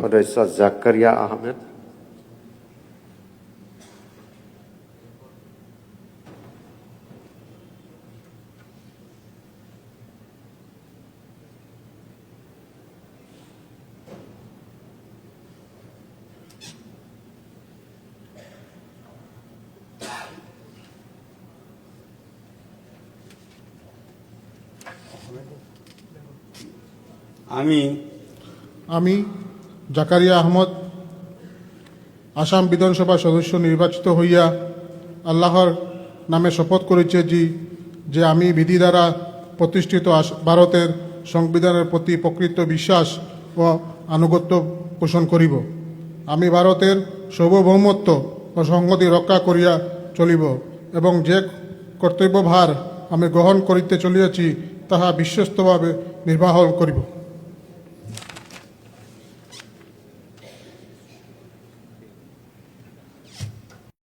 সদস্য জাকারিয়া আহমেদ। আমি জাকারিয়া আহমদ আসাম বিধানসভা সদস্য নির্বাচিত হইয়া আল্লাহর নামে শপথ করিছি যে আমি বিধি দ্বারা প্রতিষ্ঠিত ভারতের সংবিধানের প্রতি প্রকৃত বিশ্বাস ও আনুগত্য পোষণ করিব। আমি ভারতের সার্বভৌমত্ব ও সংহতি রক্ষা করিয়া চলিব এবং যে কর্তব্যভার আমি গ্রহণ করিতে চলিয়াছি তাহা বিশ্বস্তভাবে নির্বাহ করিব।